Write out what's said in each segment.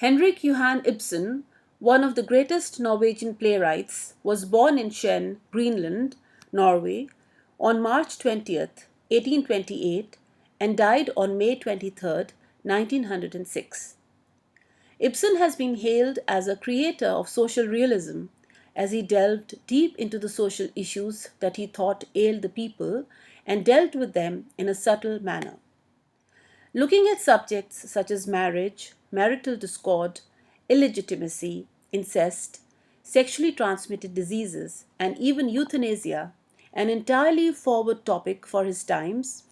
Henrik Johan Ibsen, one of the greatest Norwegian playwrights, was born in Skien, Greenland, Norway, on March 20th, 1828, and died on May 23rd, 1906. Ibsen has been hailed as a creator of social realism as he delved deep into the social issues that he thought ailed the people and dealt with them in a subtle manner. Looking at subjects such as marriage, marital discord, illegitimacy, incest, sexually transmitted diseases, and even euthanasia, an entirely forward topic for his times,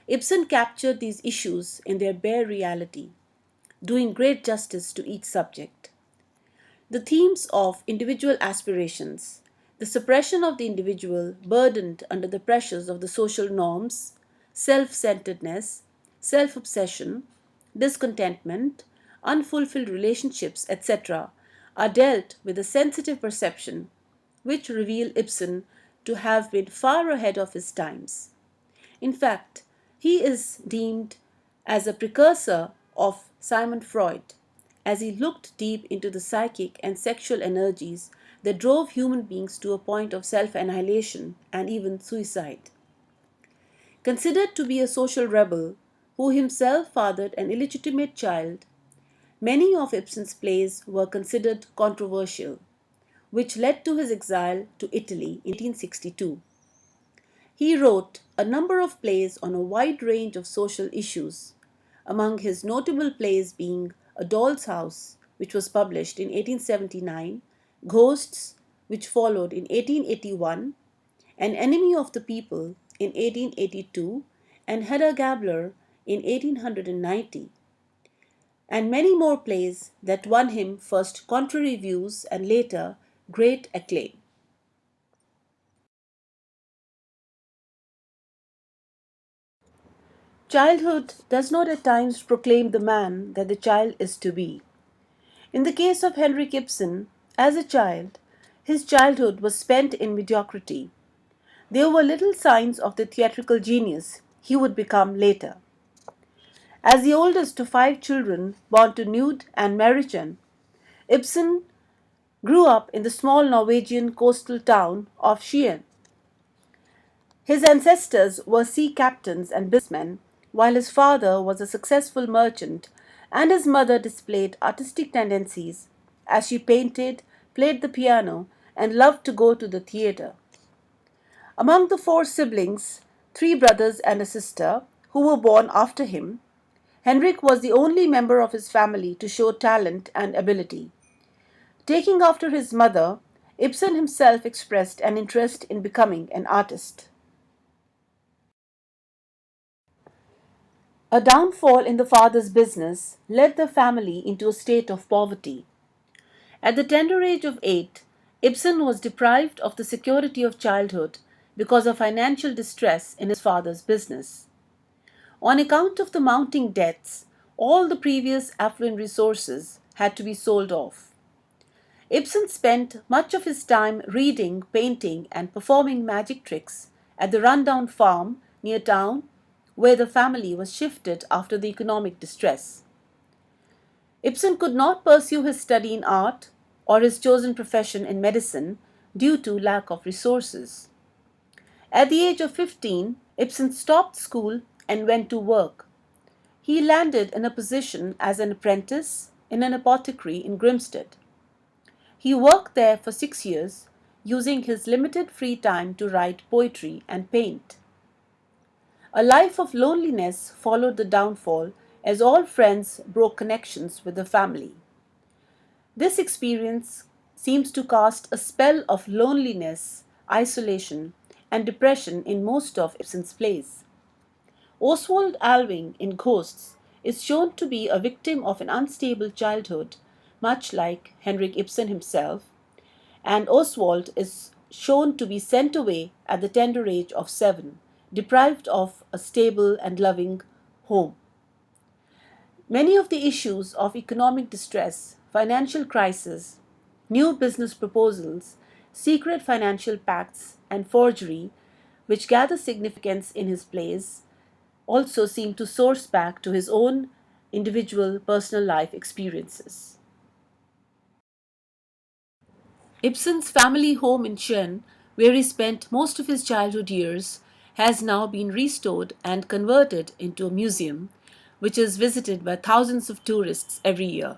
Ibsen captured these issues in their bare reality, doing great justice to each subject. The themes of individual aspirations, the suppression of the individual burdened under the pressures of the social norms, self centeredness, self obsession, discontentment, unfulfilled relationships, etc., are dealt with a sensitive perception which reveal Ibsen to have been far ahead of his times. In fact, he is deemed as a precursor of Sigmund Freud, as he looked deep into the psychic and sexual energies that drove human beings to a point of self annihilation and even suicide. Considered to be a social rebel who himself fathered an illegitimate child, many of Ibsen's plays were considered controversial, which led to his exile to Italy in 1862. He wrote a number of plays on a wide range of social issues, among his notable plays being A Doll's House, which was published in 1879, Ghosts, which followed in 1881, An Enemy of the People in 1882, and Hedda Gabler in 1890, and many more plays that won him first contrary views and later great acclaim. Childhood does not at times proclaim the man that the child is to be. In the case of Henrik Ibsen, as a child, his childhood was spent in mediocrity. There were little signs of the theatrical genius he would become later. As the oldest of five children born to Knud and Marichen, Ibsen grew up in the small Norwegian coastal town of Skien. His ancestors were sea captains and businessmen, while his father was a successful merchant and his mother displayed artistic tendencies as she painted, played the piano, and loved to go to the theatre. Among the four siblings, three brothers and a sister, who were born after him, Henrik was the only member of his family to show talent and ability. Taking after his mother, Ibsen himself expressed an interest in becoming an artist. A downfall in the father's business led the family into a state of poverty. At the tender age of 8, Ibsen was deprived of the security of childhood because of financial distress in his father's business. On account of the mounting debts, all the previous affluent resources had to be sold off. Ibsen spent much of his time reading, painting, and performing magic tricks at the rundown farm near town where the family was shifted after the economic distress. Ibsen could not pursue his study in art or his chosen profession in medicine due to lack of resources. At the age of 15, Ibsen stopped school and went to work. He landed in a position as an apprentice in an apothecary in Grimsted. He worked there for 6 years, using his limited free time to write poetry and paint. A life of loneliness followed the downfall as all friends broke connections with the family. This experience seems to cast a spell of loneliness, isolation, and depression in most of Ibsen's plays. Oswald Alving in Ghosts is shown to be a victim of an unstable childhood, much like Henrik Ibsen himself, and Oswald is shown to be sent away at the tender age of 7, deprived of a stable and loving home. Many of the issues of economic distress, financial crisis, new business proposals, secret financial pacts, and forgery, which gather significance in his plays, also seem to source back to his own individual personal life experiences. Ibsen's family home in Chen, where he spent most of his childhood years, has now been restored and converted into a museum, which is visited by thousands of tourists every year.